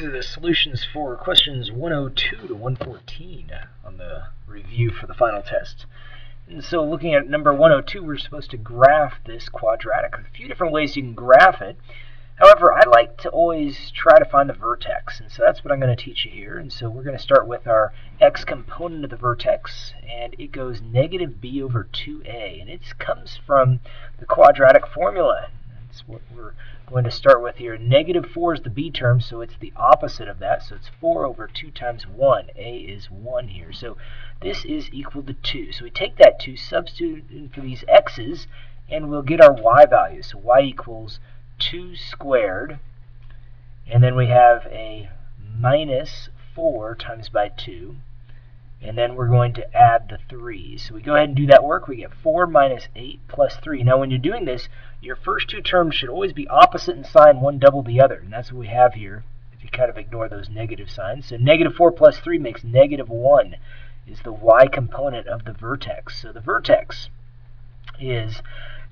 these are the solutions for questions 102 to 114 on the review for the final test. And so looking at number 102, we're supposed to graph this quadratic. A few different ways you can graph it. However, I like to always try to find the vertex, and so that's what I'm going to teach you here. And so we're going to start with our x component of the vertex, and it goes negative b over 2a, and it comes from the quadratic formula. That's what we're going to start with here. Negative 4 is the b term, so it's the opposite of that, so it's 4 over 2 times 1. A is 1 here, so this is equal to 2. So we take that 2, substitute in for these x's, and we'll get our y value. So y equals 2 squared, and then we have a minus 4 times by 2, and then we're going to add the 3. So we go ahead and do that work. We get 4 minus 8 plus 3. Now when you're doing this, your first two terms should always be opposite in sign, one double the other, and that's what we have here if you kind of ignore those negative signs. So negative 4 plus 3 makes negative 1 is the y component of the vertex. So the vertex is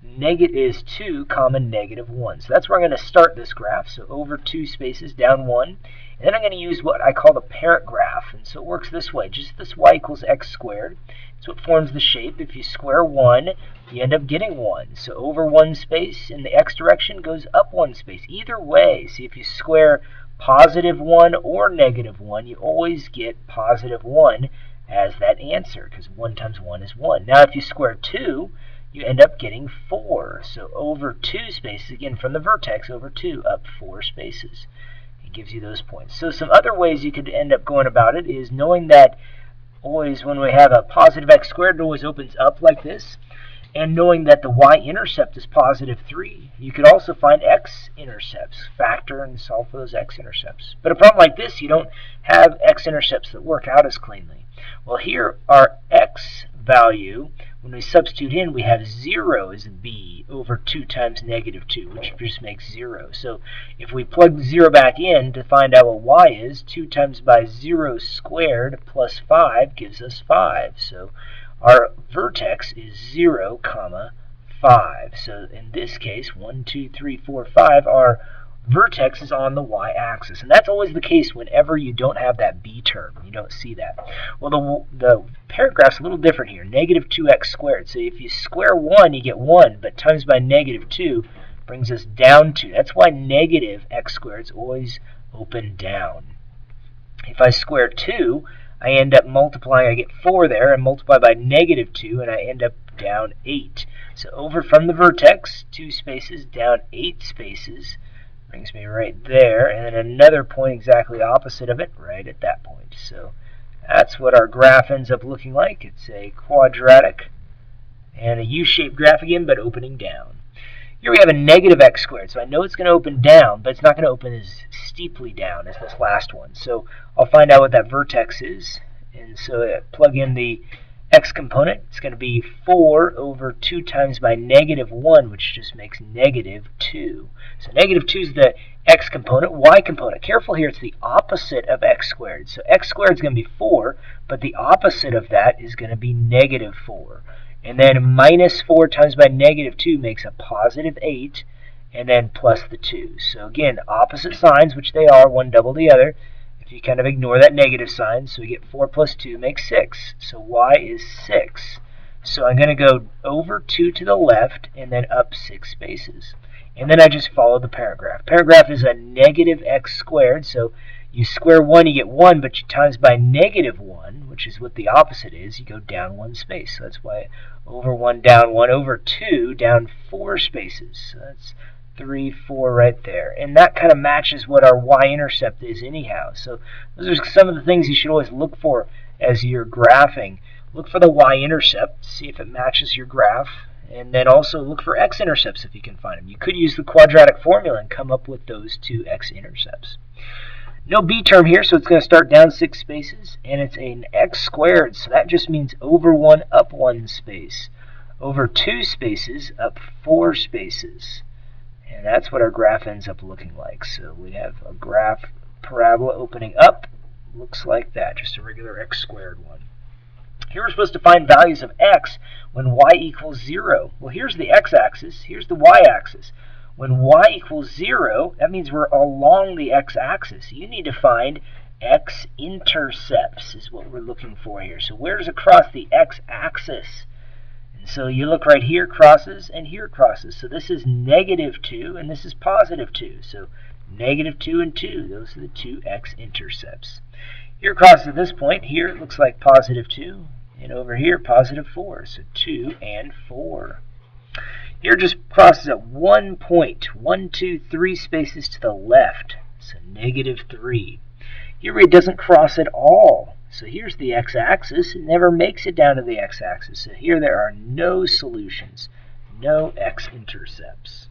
2 comma negative 1. So that's where I'm going to start this graph. So over 2 spaces, down 1. And then I'm going to use what I call the parent graph. And so it works this way. Just this y equals x squared. It's what forms the shape. If you square 1, you end up getting 1. So over 1 space in the x direction goes up 1 space. Either way, see, if you square positive 1 or negative 1, you always get positive 1 as that answer, because 1 times 1 is 1. Now if you square 2, you end up getting 4. So over 2 spaces, again from the vertex, over 2, up 4 spaces. It gives you those points. So some other ways you could end up going about it is knowing that always when we have a positive x squared, it always opens up like this. And knowing that the y-intercept is positive 3, you could also find x-intercepts, factor and solve for those x-intercepts. But a problem like this, you don't have x-intercepts that work out as cleanly. Well, here our x value, when we substitute in, we have 0 as b over 2 times negative 2, which just makes 0. So if we plug 0 back in to find out what y is, 2 times by 0 squared plus 5 gives us 5. So our vertex is 0 comma 5. So in this case, 1, 2, 3, 4, 5, our vertex is on the y-axis. And that's always the case whenever you don't have that b term. You don't see that. Well, the parent graph's a little different here. Negative 2x squared. So if you square 1, you get 1, but times by negative 2 brings us down 2. That's why negative x squared is always open down. If I square 2, I end up multiplying, I get 4 there, and multiply by negative 2, and I end up down 8. So over from the vertex, 2 spaces, down 8 spaces, brings me right there, and then another point exactly opposite of it, right at that point. So that's what our graph ends up looking like. It's a quadratic and a U-shaped graph again, but opening down. Here we have a negative x squared, so I know it's going to open down, but it's not going to open as steeply down as this last one. So I'll find out what that vertex is, and so I plug in the x component. It's going to be 4 over 2 times by negative 1, which just makes negative 2. So negative 2 is the x component. Y component, careful here, it's the opposite of x squared. So x squared is going to be 4, but the opposite of that is going to be negative 4. And then minus 4 times by negative 2 makes a positive 8, and then plus the 2. So again, opposite signs, which they are, one double the other. If you kind of ignore that negative sign, so we get 4 plus 2 makes 6. So y is 6. So I'm going to go over 2 to the left, and then up 6 spaces. And then I just follow the parent graph. Parent graph is a negative x squared, so you square 1, you get 1, but you times by negative 1, which is what the opposite is, you go down 1 space. So that's why over 1, down 1, over 2, down 4 spaces. So that's 3, 4 right there. And that kind of matches what our y-intercept is anyhow. So those are some of the things you should always look for as you're graphing. Look for the y-intercept, see if it matches your graph. And then also look for x-intercepts if you can find them. You could use the quadratic formula and come up with those two x-intercepts. No b term here, so it's going to start down 6 spaces, and it's an x squared, so that just means over 1, up 1 space. Over 2 spaces, up 4 spaces. And that's what our graph ends up looking like. So we have a graph parabola opening up, looks like that, just a regular x squared one. Here we're supposed to find values of x when y equals 0. Well, here's the x-axis, here's the y-axis. When y equals 0, that means we're along the x-axis. You need to find x-intercepts is what we're looking for here. So where does it cross the x-axis? And so you look right here, crosses, and here crosses. So this is -2, and this is +2. So -2 and 2, those are the two x-intercepts. Here crosses at this point. Here it looks like +2, and over here +4. So 2 and 4. Here just crosses at one point, 1, 2, 3 spaces to the left, so -3. Here it doesn't cross at all, so here's the x-axis. It never makes it down to the x-axis, so here there are no solutions, no x-intercepts.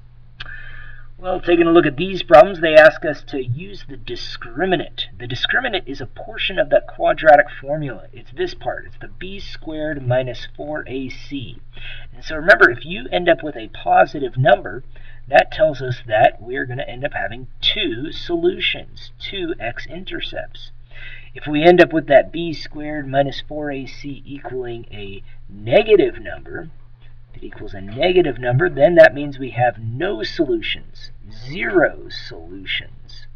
Well, taking a look at these problems, they ask us to use the discriminant. The discriminant is a portion of that quadratic formula. It's this part. It's the b squared minus 4ac. And so remember, if you end up with a positive number, that tells us that we're going to end up having two solutions, two x-intercepts. If we end up with that b squared minus 4ac equaling a negative number, it equals a negative number, then that means we have no solutions, 0 solutions.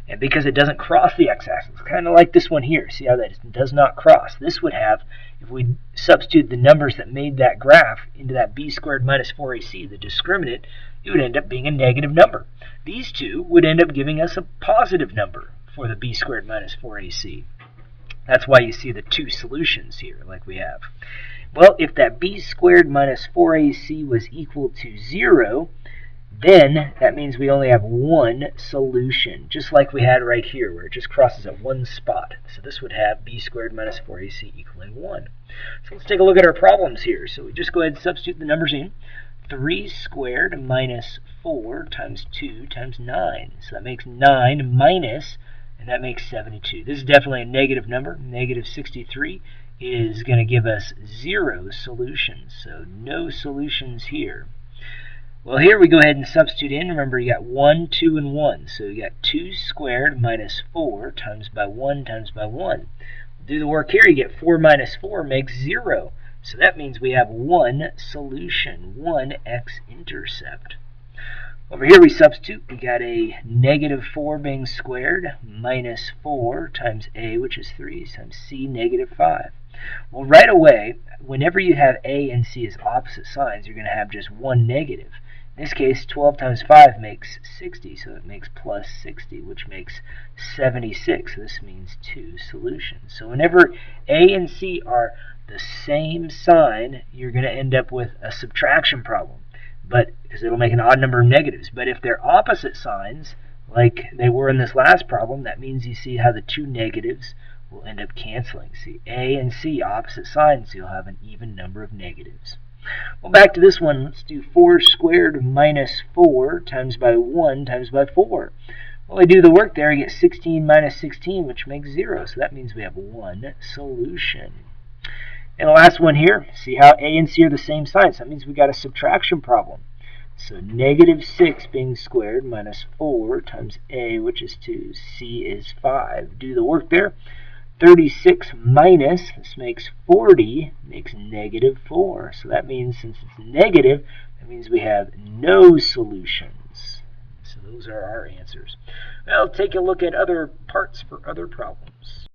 And because it doesn't cross the x-axis, kind of like this one here, see how that does not cross. This would have, if we substitute the numbers that made that graph into that b squared minus 4ac, the discriminant, it would end up being a negative number. These two would end up giving us a positive number for the b squared minus 4ac. That's why you see the two solutions here, like we have. Well, if that b squared minus 4ac was equal to 0, then that means we only have one solution, just like we had right here, where it just crosses at one spot. So this would have b squared minus 4ac equaling 1. So let's take a look at our problems here. So we just go ahead and substitute the numbers in. 3 squared minus 4 times 2 times 9. So that makes 9 minus, and that makes 72. This is definitely a negative number. Negative 63 is going to give us 0 solutions. So no solutions here. Well, here we go ahead and substitute in. Remember, you got 1, 2, and 1. So you got 2 squared minus 4 times by 1 times by 1. Do the work here. You get 4 minus 4 makes 0. So that means we have one solution, one x-intercept. Over here we substitute. We got a -4 being squared minus 4 times a, which is 3, times c, -5. Well, right away, whenever you have a and c as opposite signs, you're going to have just one negative. In this case, 12 times 5 makes 60, so it makes plus 60, which makes 76. So this means two solutions. So whenever a and c are the same sign, you're going to end up with a subtraction problem, but because it'll make an odd number of negatives. But if they're opposite signs, like they were in this last problem, that means you see how the two negatives will end up canceling. See, a and c, opposite signs, so you'll have an even number of negatives. Well, back to this one. Let's do 4 squared minus 4 times by 1 times by 4. Well, I do the work there. I get 16 minus 16, which makes 0. So that means we have one solution. And the last one here, see how a and c are the same sign. So that means we got a subtraction problem. So -6 being squared minus 4 times a, which is 2, c is 5. Do the work there. 36 minus, this makes 40, makes -4. So that means since it's negative, that means we have no solutions. So those are our answers. Well, take a look at other parts for other problems.